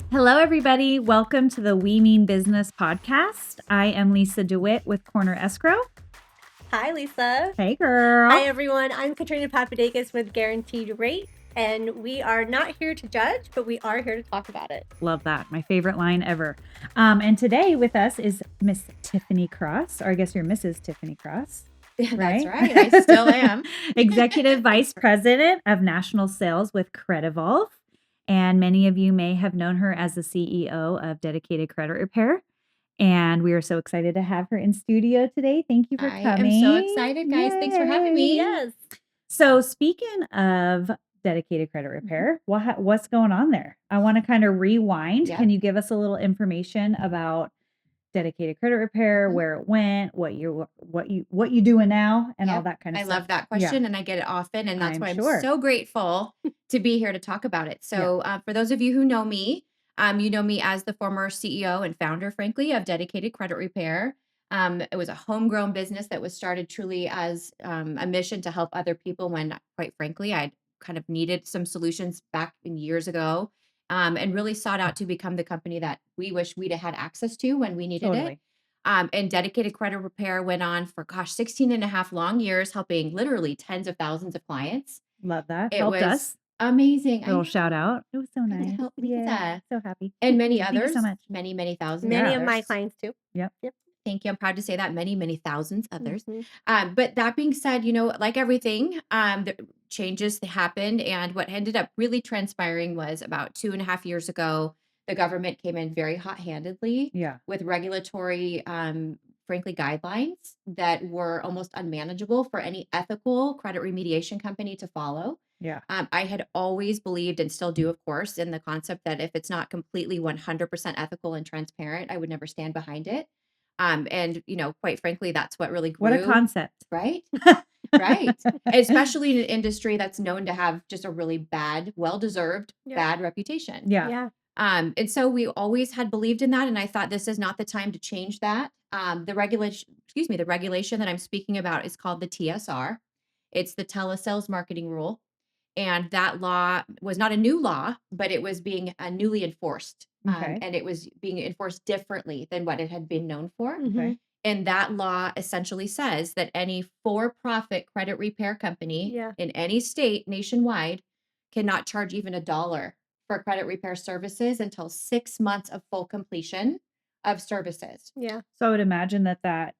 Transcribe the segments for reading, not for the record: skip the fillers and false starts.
Hello, everybody. Welcome to the We Mean Business podcast. I am Lisa DeWitt with Corner Escrow. Hi, Lisa. Hey, girl. Hi, everyone. I'm Katrina Papadakis with Guaranteed Rate, and we are not here to judge, but we are here to talk about it. Love that. My favorite line ever. And today with us is Miss Tiffany Cross, or I guess you're Mrs. Tiffany Cross. That's right. I still am. Executive Vice President of National Sales with Cred Evolve. And many of you may have known her as the CEO of Dedicated Credit Repair. And we are so excited to have her in studio today. Thank you for I coming. am so excited, guys. Thanks for having me. Yes. So speaking of Dedicated Credit Repair, what's going on there? I want to kind of rewind. Yeah. Can you give us a little information about Dedicated Credit Repair, where it went, what you doing now, and all Yep. that kind of I stuff? love that question, and I get it often, and that's I'm why I'm sure. so grateful to be here to talk about it. So, for those of you who know me, you know me as the former CEO and founder, frankly, of Dedicated Credit Repair. It was a homegrown business that was started truly as a mission to help other people when, quite frankly, I'd kind of needed some solutions back in years ago, and really sought out to become the company that we wish we'd have had access to when we needed it. Totally. And Dedicated Credit Repair went on for, 16 and a half long years, helping literally tens of thousands of clients. Love that. It Helped was us. amazing. I Little know. shout out. It was so Way to nice. help Yeah. Lisa. So happy. And many Thank you others. so much. Many, many thousands. Many of of my others. clients, too. Yep. Thank you. I'm proud to say that many thousands others. Mhm. But that being said, like everything, the changes that happened, and what ended up really transpiring was about 2.5 years ago, the government came in very hot-handedly Yeah. with regulatory, frankly, guidelines that were almost unmanageable for any ethical credit remediation company to follow. Yeah. I had always believed, and still do, of course, in the concept that if it's not completely 100% ethical and transparent, I would never stand behind it. And quite frankly, that's what really What a grew, concept. right? Right. Especially in an industry that's known to have just a really bad, well-deserved Yeah. bad reputation. Yeah. Yeah. And so we always had believed in that, and I thought this is not the time to change that. The regulation that I'm speaking about is called the TSR. It's the Telesales Marketing Rule. And that law was not a new law, but it was being newly enforced. Okay. And it was being enforced differently than what it had been known for. Mhm. And that law essentially says that any for-profit credit repair company Yeah. in any state nationwide cannot charge even $1 for credit repair services until 6 months of full completion of services. Yeah. So I would imagine that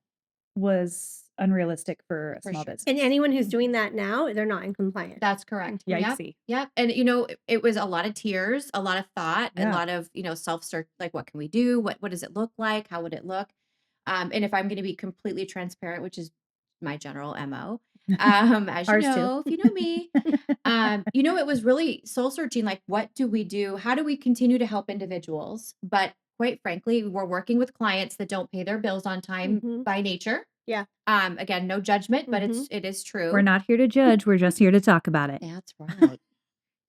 was unrealistic for a For small sure. business. And anyone who's doing that now, they're not in compliance. That's correct. Yep. Yikesy. Yep. And it was a lot of tears, a lot of thought, a Yeah. lot of, self-search, like, what can we do? What does it look like? How would it look? And if I'm going to be completely transparent, which is my general MO, as you Ours know, too. if you know me, it was really soul searching. Like, what do we do? How do we continue to help individuals? But quite frankly, we're working with clients that don't pay their bills on time Mhm. by nature. Yeah. Again, no judgment, but Mhm. it is true. We're not here to judge. We're just here to talk about it. That's right.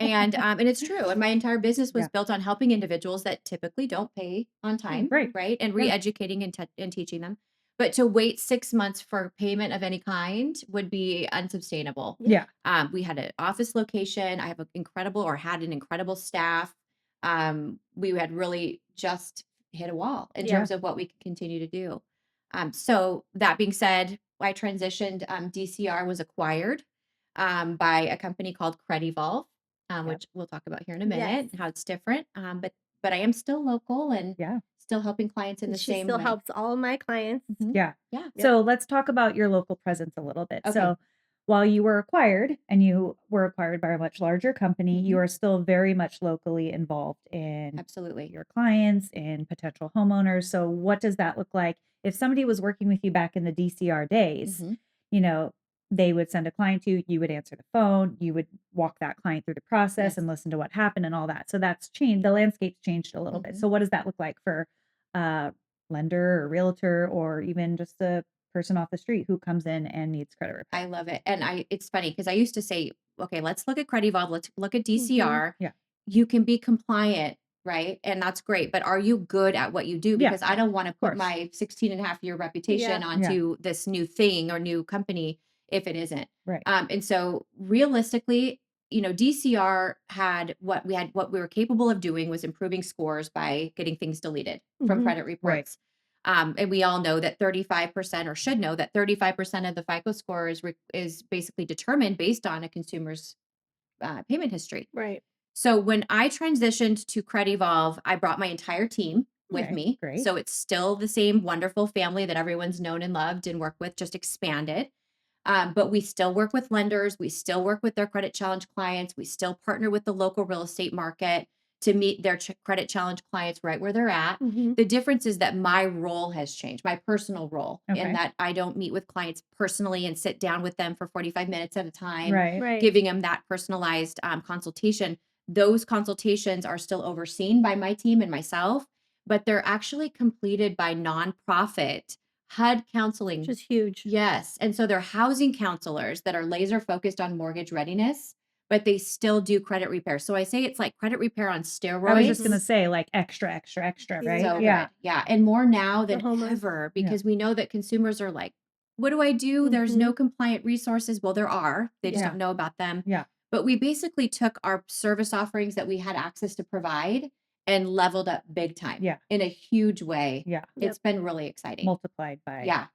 And it's true. And my entire business was Yeah. built on helping individuals that typically don't pay on time, Right. And Yeah. re-educating and teaching them. But to wait 6 months for payment of any kind would be unsustainable. Yeah. We had an office location. I have had an incredible staff. We had really just hit a wall in Yeah. terms of what we could continue to do. So that being said, I transitioned. DCR was acquired by a company called Cred Evolve, which we'll talk about here in a minute, Yes. and how it's different. But I am still local and Yeah. still helping clients in And the she same still way. helps all of my clients. Mhm. Yeah. Yeah. So let's talk about your local presence a little bit. Okay. So while you were acquired and you were acquired by a much larger company, you Mhm. are still very much locally involved in Absolutely. your clients and potential homeowners. So what does that look like? If somebody was working with you back in the DCR days, Mhm. they would send a client to you, you would answer the phone, you would walk that client through the process Yes. and listen to what happened and all that. So that's changed. The landscape's changed a little bit. Mhm. So what does that look like for a lender or realtor or even just a person off the street who comes in and needs credit repair? I love it. And it's funny because I used to say, okay, let's look at Cred Evolve. Let's look at DCR. Yeah. You can be compliant, right? And that's great. But are you good at what you do? Yeah, Because I don't want to put course. my 16 and a half year reputation Yeah. onto this new thing or new company if it isn't. Right. And so realistically, DCR had what we were capable of doing was improving scores by getting things deleted from credit Right. reports. And we all know that 35%, or should know that 35% of the FICO score is basically determined based on a consumer's payment history. Right. So when I transitioned to Cred Evolve, I brought my entire team with Okay, me. great. So it's still the same wonderful family that everyone's known and loved and worked with, just expanded. But we still work with lenders. We still work with their credit challenge clients. We still partner with the local real estate market to meet their credit challenge clients right where they're at. Mm-hmm. The difference is that my role has changed, my personal role, in Okay. that I don't meet with clients personally and sit down with them for 45 minutes at a time, Right. Right. giving them that personalized consultation. Those consultations are still overseen by my team and myself, but they're actually completed by nonprofit HUD counseling. Which is huge. Yes. And so they're housing counselors that are laser focused on mortgage readiness, but they still do credit repair. So I say it's like credit repair on steroids. I was just gonna say, like, extra, extra, extra, right? So Yeah. good. Yeah. And more now than homeowners. ever, because we know that consumers are like, what do I do? There's no compliant resources. Well, there are. They just Yeah. don't know about them. Yeah. But we basically took our service offerings that we had access to provide and leveled up big time. Yeah. In a huge way. Yeah. It's been really exciting. Multiplied by Yeah.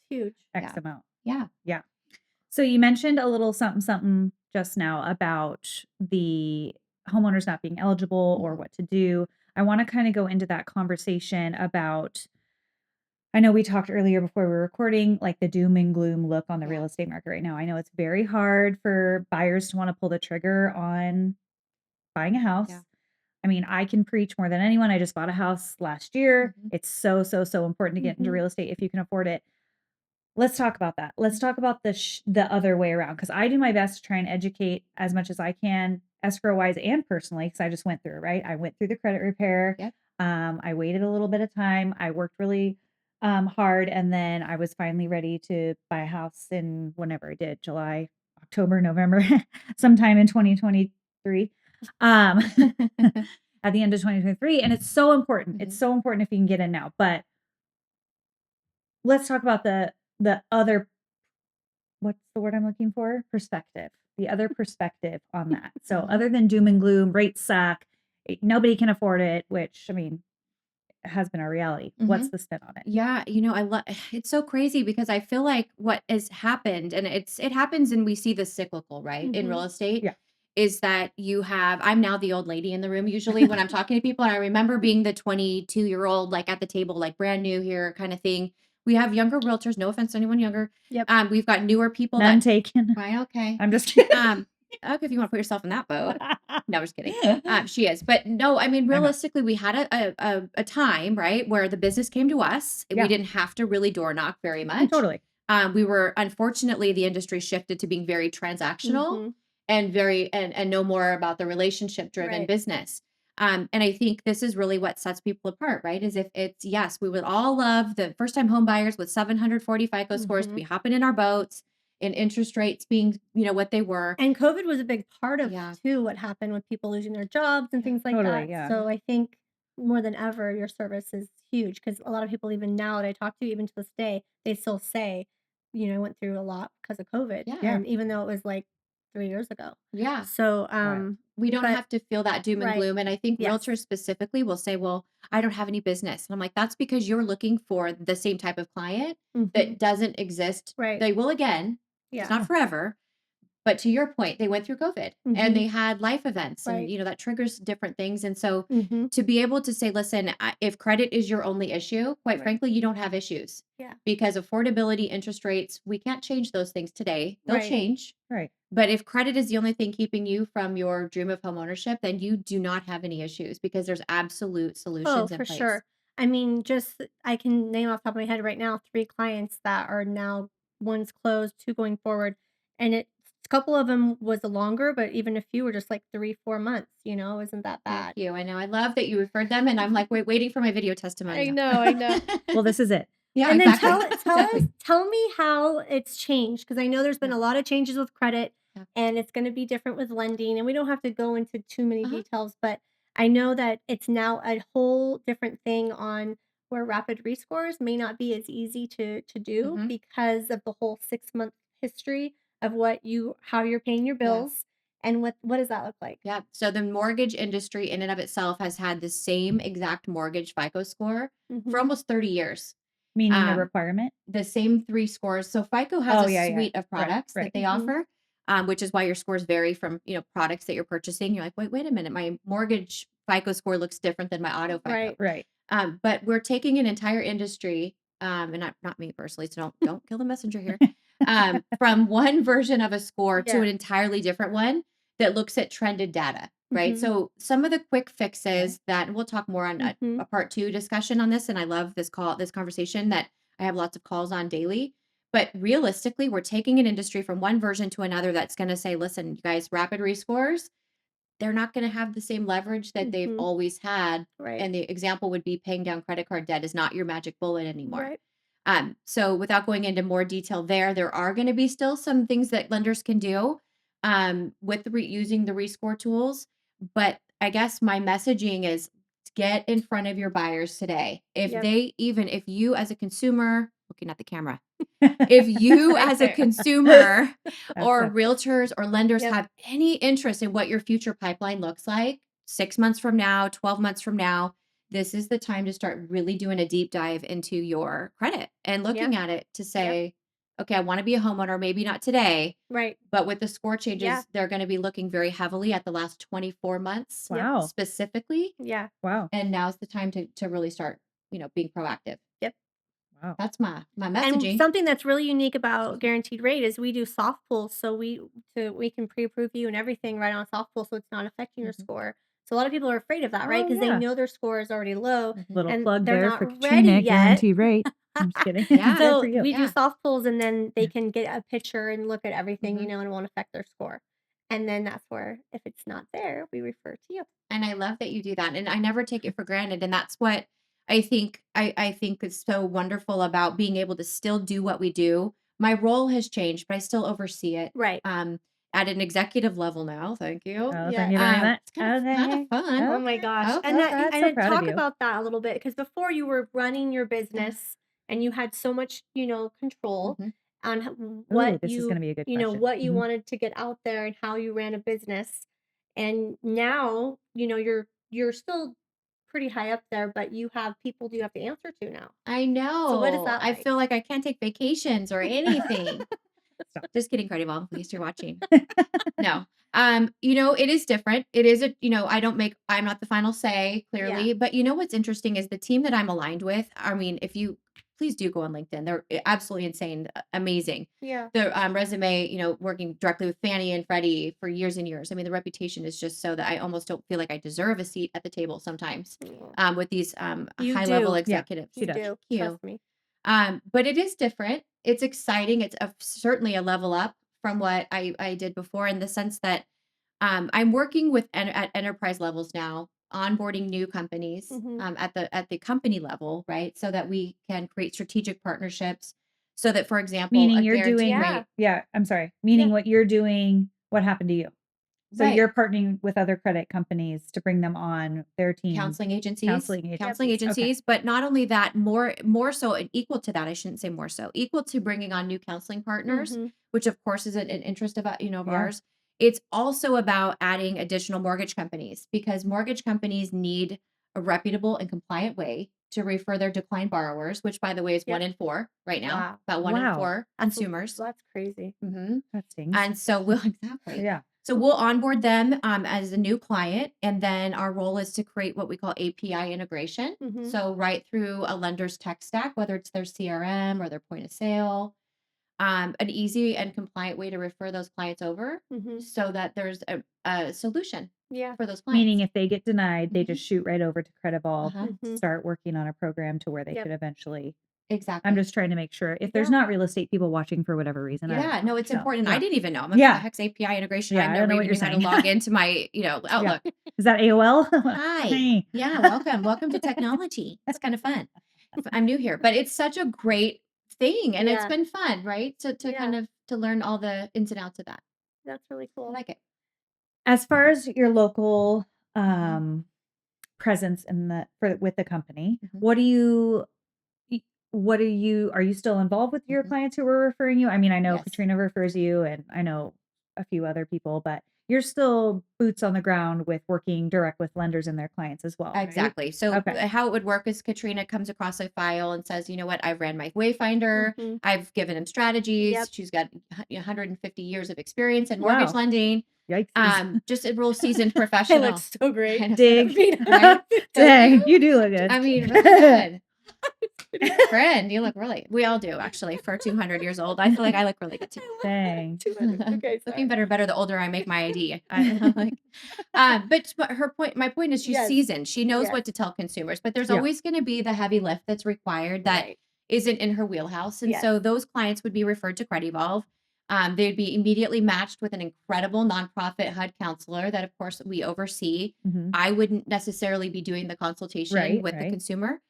Huge. X Yeah. amount. Yeah. Yeah. So you mentioned a little something, something just now about the homeowners not being eligible or what to do. I want to kind of go into that conversation about, I know we talked earlier before we were recording, like the doom and gloom look on the real estate market right now. I know it's very hard for buyers to want to pull the trigger on buying a house. Yeah. I mean, I can preach more than anyone. I just bought a house last year. Mhm. It's so, so, so important to get into real estate if you can afford it. Let's talk about that. Let's talk about the other way around, because I do my best to try and educate as much as I can, escrow wise and personally, because I just went through it, right? I went through the credit repair. Yep. I waited a little bit of time. I worked really hard, and then I was finally ready to buy a house in whenever I did, July, October, November, sometime in 2023. At the end of 2023, and it's so important. It's so important if you can get in now. But let's talk about the other, what's the word I'm looking for? Perspective. The other perspective on that. So other than doom and gloom, rates suck, nobody can afford it, which, I mean, has been our reality. What's the spin on it? Yeah, I love it's so crazy because I feel like what has happened, and it happens, and we see the cyclical, right, in real estate, Yeah. is that I'm now the old lady in the room usually when I'm talking to people, and I remember being the 22-year-old, like, at the table, like, brand new here kind of thing. We have younger realtors, no offense to anyone younger. Yep. We've got newer people None that taken. Right, okay. I'm just kidding. Okay, if you want to put yourself in that boat. No, I'm just kidding. She is. But no, I mean, know. realistically, we had a time, right, where the business came to us. Yeah. We didn't have to really door knock very much. Totally. We were, unfortunately, the industry shifted to being very transactional and and no more about the relationship driven Right. business. And I think this is really what sets people apart, right? Is if it's, yes, we would all love the first time home buyers with 740 FICO scores to be hopping in our boats and interest rates being, what they were. And COVID was a big part of Yeah. too what happened with people losing their jobs and things like Totally, that. yeah. So I think more than ever, your service is huge because a lot of people, even now that I talk to, even to this day, they still say, I went through a lot because of COVID. Yeah. And even though it was like 3 years ago. Yeah. So, We don't but- have to feel that doom and Right. gloom. And I think Yes. realtors specifically will say, well, I don't have any business. And I'm like, that's because you're looking for the same type of client that doesn't exist. Right. They will again. Yeah. It's not forever. But to your point, they went through COVID and they had life events Right. and, that triggers different things. And so Mhm. to be able to say, listen, if credit is your only issue, quite Right. frankly, you don't have issues. Yeah. Because affordability, interest rates, we can't change those things today. They'll Right. change. Right. But if credit is the only thing keeping you from your dream of homeownership, then you do not have any issues because there's absolute solutions Oh, in for place. sure. I mean, just I can name off the top of my head right now 3 clients that are now, one's closed, 2 going forward, and a couple of them was longer, but even a few were just like 3, 4 months, isn't that bad. Thank you. I know. I love that you referred them, and I'm like, waiting for my video testimonial. I know. Well, this is it. Yeah, And then exactly. tell me how it's changed, because I know there's been Yeah. a lot of changes with credit, Yeah. and it's gonna be different with lending, and we don't have to go into too many Uh-huh. details, but I know that it's now a whole different thing on where rapid rescores may not be as easy to do Mhm. because of the whole 6-month history of how you're paying your bills, And what does that look like? Yeah. So the mortgage industry in and of itself has had the same exact mortgage FICO score for Mhm. almost 30 years. Meaning the Um, requirement? the same 3 scores. So FICO has Oh, a yeah, yeah. suite of Right, products that right. they Mhm. offer, which is why your scores vary from, products that you're purchasing. You're like, wait a minute, my mortgage FICO score looks different than my auto FICO. Right. Right. But we're taking an entire industry, and not me personally, so don't kill the messenger here. From one version of a score to Yeah. an entirely different one that looks at trended data, right? Mhm. So some of the quick Okay. fixes that, and we'll talk more on Mhm. a part two discussion on this. And I love this conversation that I have lots of calls on daily. But realistically, we're taking an industry from one version to another that's going to say, listen, you guys, rapid rescores, they're not gonna have the same leverage that they've Mhm. always had, Right. and the example would be paying down credit card debt is not your magic bullet anymore. Right. So without going into more detail there are gonna be still some things that lenders can do, with using the rescore tools, but I guess my messaging is get in front of your buyers today. Yep. If you as a consumer looking at the camera, if you Right as a there. consumer That's or it. realtors or lenders Yep. have any interest in what your future pipeline looks like 6 months from now, 12 months from now, this is the time to start really doing a deep dive into your credit and Yeah. looking at it to Yep. say, okay, I want to be a homeowner, maybe not today, Right. but with the score Yeah. changes, they're going to be looking very heavily at the last 24 months Yep. Wow. specifically. Yeah. Wow. And now's the time to really start, being proactive. Yep. Wow. That's my And messaging. something that's really unique about guaranteed rate is we do soft pulls, so we can pre-approve you and everything right on soft pull, so it's not affecting your Mhm, score. So a lot of people are afraid of that, right? Oh, Because they yeah. know their score is already low mhm. Little and plug they're there for not ready Katrina, yet. guaranteed rate. I'm just kidding. Yeah. Good for So you. we do Yeah. soft pulls and then they Yeah. can get a picture and look at everything, Mhm. and it won't affect their score. And then that's where if it's not there, we refer to you. And I love that you do that, and I never take it for granted, and that's what I think is so wonderful about being able to still do what we do. My role has changed, but I still oversee it, Right. at an executive level now, thank you. Oh, thank Yes. you very much. It's kind of Okay. fun. Oh my Okay. gosh. And Okay. that I'm and so then proud of talk you. about that a little bit because before you were running your Uh, business and you had so much, control mhm, on Ooh, this is gonna be a good question. what you Mhm. wanted to get out there and how you ran a business. And now, you're still pretty high up there, but you have people you have to answer to now. I So what is know. that I like? feel like I can't take vacations or anything. Stop. Just kidding, Cred Evolve, in case you're watching. No. It is different. I'm not the final say, Yeah. clearly. But you know what's interesting is the team that I'm aligned with. I mean, if you please do go on LinkedIn, they're absolutely insane, amazing. Yeah. The resume, working directly with Fannie and Freddie for years and years. I mean, the reputation is just so that I almost don't feel like I deserve a seat at the table sometimes, Yeah. with these You high level do. Yeah, executives. she You does. do. Thank you. Trust me. But it is different. It's exciting. It's certainly a level up from what I did before in the sense that I'm working with at enterprise levels now, onboarding new companies Mhm. at the company level, right? So that we can create strategic partnerships. So that, for example, Meaning a you're guaranteed doing Yeah. rate, yeah, I'm sorry. Yeah. Meaning what you're doing, what happened to you? So right? you're partnering with other credit companies to bring them on their team, Counseling agencies, counseling Yep. counseling agencies. Okay. agencies, but not only that, more so and equal to that, I shouldn't say more so, equal to bringing on new counseling partners, Mhm. which of course is an interest of Yeah. ours. It's also about adding additional mortgage companies because mortgage companies need a reputable and compliant way to refer their declined borrowers, which by the way is one Yep. in four right now, Wow. about one in Wow. four That's consumers. that's crazy. Mhm. That stings. And so we'll exactly. Yeah. So we'll onboard them as a new client, and then our role is to create what we call API integration. Mhm. So right through a lender's tech stack, whether it's their CRM or their point of sale, an easy and compliant way to refer those clients over, Mhm. so that there's a solution Yeah. for those Meaning clients. if they get denied, they Mhm. just shoot right over to Cred Evolve, Uh-huh. Mhm. start working on a program to where they Yep. could eventually I'm Exactly. just trying to make sure if there's Yeah. not real estate people watching for whatever reason, I don't Yeah, know. no, it's So, important. I yeah. didn't even know. I'm like, what the Yeah. heck's API integration? Yeah, I I don't never know what even you're knew how to saying. log into my, Yeah. Outlook. Is that AOL? Hi. Hi. Yeah, welcome. Welcome to technology. It's kind of fun. I'm new here, but it's such a great thing and it's Yeah. been fun, right? To kind Yeah. of to learn all the ins and outs of that. That's really I cool. like it. As far as your local, Mhm, presence in the for with the company, mhm, y what are you still involved with your mhm. clients who were referring you? I mean, I know Yes. Katrina refers you, and I know a few other people, but you're still boots on the ground with working direct with lenders and their clients as well, right? Exactly. So Okay. how it would work is Katrina comes across a file and says, you know what, I've ran my Wayfinder. Mhm. I've given him strategies. Yep. She's got 150 years of experience in mortgage Wow. lending. Yikes. Just a real seasoned It professional. looks so great. I know. Dig. Right? Dang, you do look good. I mean, really good. Friend, you look really. We all do actually. For 200 years old, I feel like I look really good too. Dang. 200. Okay, Looking sorry. better the older I make my ID. I like, but my point is she's Yes. seasoned. She knows Yes. what to tell consumers, but there's Yeah. always going to be the heavy lift that's required that Right. isn't in her wheelhouse. And Yes. so those clients would be referred to Cred Evolve. They'd be immediately matched with an incredible nonprofit HUD counselor that, of course, we oversee. Mhm. I wouldn't necessarily be doing the consultation Right, with the right. consumer.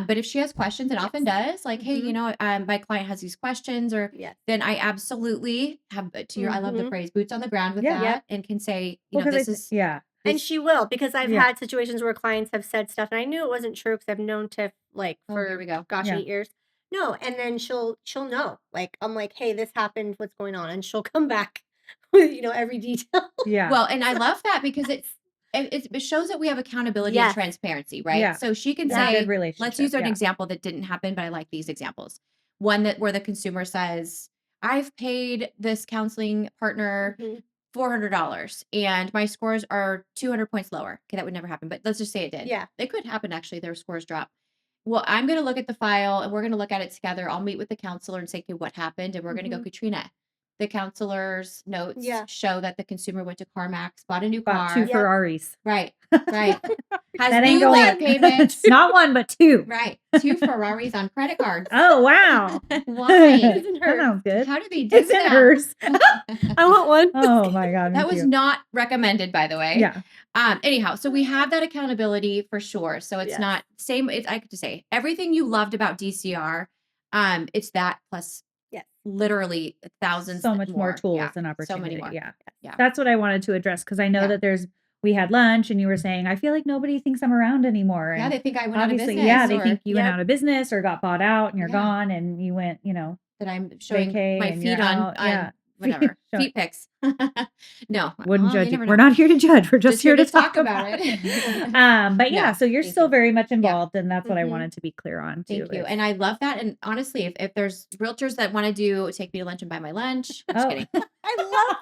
But if she has questions, it often does, like, hey, Mhm. my client has these questions, or Yes. then I absolutely have I love the Mhm. phrase boots on the ground with Yeah. that Yep. and can say, Well, 'cause this is yeah. And this. she will, because I've Yeah. had situations where clients have said stuff, and I knew it wasn't true because I've known Tiff, like, Oh, here for, we go. gosh, Yeah. 8 years. No, and then she'll know. Like, I'm like, "Hey, this happened. What's going on?" And she'll come back with, every detail. Yeah. Well, and I love that because it shows that we have accountability and Yes. transparency, right? Yeah. So she can It's a Yeah. say, good relationship. let's use an Yeah. example that didn't happen, but I like these examples. One where the consumer says, I've paid this counseling partner Mhm. $400 and my scores are 200 points lower. Okay, that would never happen, but let's just say it did. Yeah. It could happen actually, their scores drop. Well, I'm going to look at the file and we're going to look at it together. I'll meet with the counselor and say, okay, what happened? And we're going to go, Mhm. Katrina. The counselor's notes Yeah. show that the consumer went to CarMax, bought a new Bought 2 car. Yep. Ferraris. Right, right. Has That ain't 2 gonna late work. payments. Not 1, but 2. Right. 2 Ferraris on credit cards. Oh, wow. Why? Isn't That hers. sounds good. How do they do It's in that? hers. I want one. Oh my god, me That was too. not recommended, by the way. Yeah. Anyhow, so we have that accountability for sure. So it's Yes. not same. It's I could just say everything you loved about DCR. It's that plus Yes. literally thousands So much more tools Yeah, and so opportunity. many more. Yeah. Yeah. That's what I wanted to address because I know Yeah. that we had lunch and you were saying, I feel like nobody thinks I'm around anymore. Yeah, And they think I went out of obviously, business. yeah, they or think you went Yep. out of business or got bought out and you're Yeah. gone and you went, that I'm showing vacay my and feet you're on out. Yeah. whatever Show- feet pics. No, Wouldn't oh, judge you. never We're know. not here to judge. We're just here to talk about about it. But yeah, No, so you're thank still you. very much Yeah. involved, and that's what I Mhm. wanted to be clear on too. Thank you. is- And I love that. And honestly, if there's realtors that want to take me to lunch and buy my lunch, I'm just Oh. kidding. I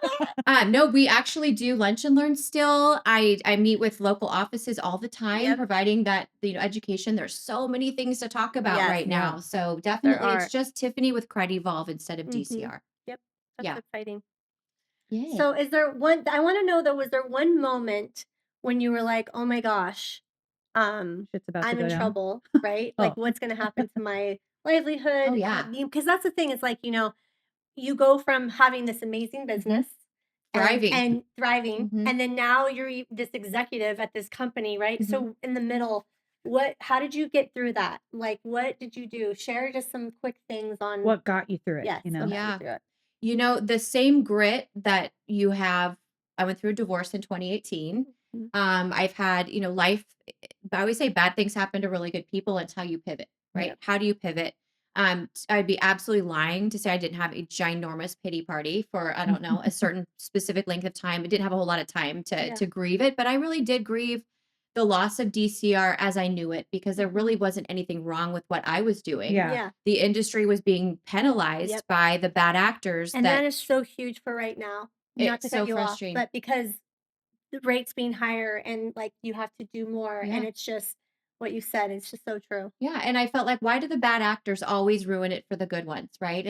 love that. No, we actually do lunch and learn still. I meet with local offices all the time, Yep. providing that education. There's so many things to talk about Yes. right Yeah. now. So definitely, are. it's just Tiffany with Cred Evolve instead of Mhm. DCR. Yep. That's Yeah. exciting. Yay. So is there one I want to know though, was there one moment when you were like, "Oh my gosh, Shit's about to I'm go in down. trouble," right? Like Oh. what's going to happen to my livelihood? Oh, yeah. Because that's the thing, is like, you go from having this amazing business Thriving. and thriving, Mhm. and then now you're this executive at this company, right? Mhm. So in the middle, how did you get through that? Like, what did you do? Share just some quick things on What got you through it? yes, You know? what got you Yeah. through it. The same grit that you have. I went through a divorce in 2018. Mhm. I've had, life. I always say bad things happen to really good people. It's how you pivot, right? Yep. How do you pivot? I'd be absolutely lying to say I didn't have a ginormous pity party for, I don't know, a certain specific length of time. I didn't have a whole lot of time to Yeah. to grieve it, but I really did grieve the loss of DCR as I knew it because there really wasn't anything wrong with what I was doing. Yeah. Yeah. The industry was being penalized Yep. by the bad actors And that is so huge for right now. Not to It's cut so you frustrating. off, but because the rates being higher and like you have to do more, and Yeah. it's just what you said. It's just so true. Yeah, and I felt like why do the bad actors always ruin it for the good ones, right?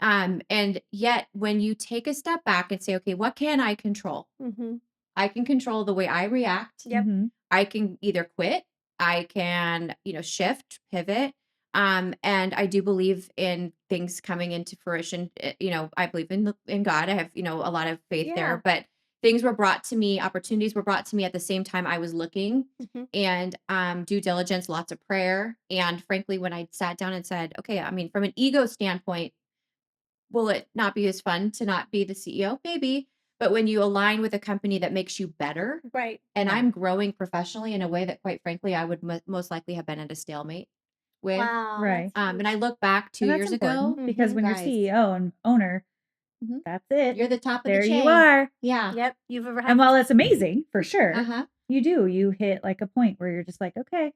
And yet when you take a step back and say, okay, what can I control? Mm-hmm. I can control the way I react. Yep. Mhm. I can either quit, I can, shift, pivot. And I do believe in things coming into fruition. I believe in God. I have, a lot of faith Yeah. there, but things were brought to me, opportunities were brought to me at the same time I was looking Mm-hmm. and due diligence, lots of prayer. And frankly, when I sat down and said, okay, I mean, from an ego standpoint, will it not be as fun to not be the CEO? Maybe. But when you align with a company that makes you better, Right. and Right. I'm growing professionally in a way that, quite frankly, I would most likely have been at a stalemate with. Wow. Right. That's And I huge. look back 2 And that's years important ago, because Mhm. when you're guys. CEO and owner, That's it. You're the top of There the chain. you are. Yeah. Yep. You've ever had And while it's amazing, for sure, Uh-huh. you hit like a point where you're just like, okay,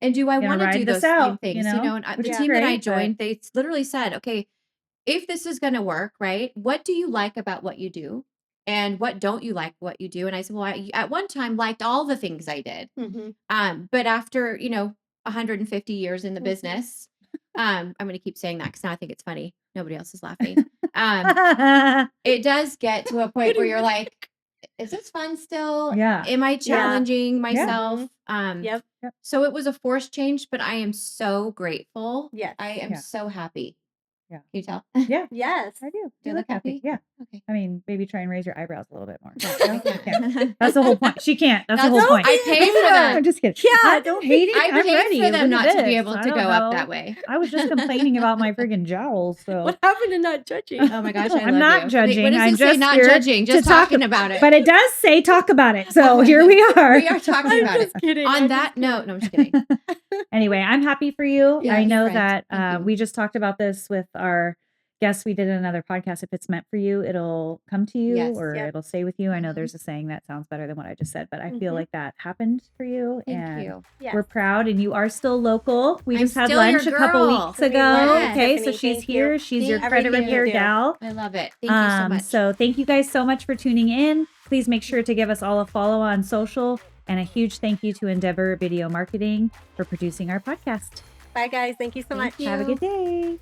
And do I gonna want to ride do this those same out, things? And which the is team that I great, but joined, they literally said, okay, if this is going to work, right? What do you like about what you do? And what don't you like what you do? And I said, well, I at one time liked all the things I did. But after, 150 years in the business, I'm going to keep saying that because now I think it's funny. Nobody else is laughing. It does get to a point where you're like, is this fun still? Yeah. Am I challenging myself? Yep. So it was a forced change, but I am so grateful. Yes. I am so happy. Yeah. Can you tell? Yeah, Yes. I do. Do You you look look happy. happy? Yeah. Okay. I mean, maybe try and raise your eyebrows a little bit more. I No, you can't. can't. That's the whole point. She can't. That's the That's- whole point. I pay for them. I'm just kidding. Yeah, I'm don't hating. I I'm paid ready. for them Look at not to be this. able I to don't go up know. that way. I was just complaining about my freaking jowls. So What happened to not judging? Oh my gosh, I I'm love not you. judging. What does I'm it say? just Not here judging, to just talk talking about it. but it does say talk about it. So here we are. We are talking I'm about it. just kidding. On I'm that just note, no, I'm just kidding. Anyway, I'm happy for you. Yeah, I you're know right. that Thank you. we just talked about this with our guests. We did another podcast. If it's meant for you, it'll come to you Yes. or Yep. it'll stay with you. I know Mhm. there's a saying that sounds better than what I just said, but I feel Mhm. like that happened for you. Thank and you. Yes. we're proud. And you are still local. We I'm just had still your lunch a couple girl. weeks We ago. were, Okay, so Tiffany. she's Thank you. here. She's your Thank credit Everything you repair do. gal. I love it. Thank you so much. So thank you guys so much for tuning in. Please make sure to give us all a follow on social, and a huge thank you to Endeavor Video Marketing for producing our podcast. Bye, guys. Thank you so Thank much. you. Have a good day.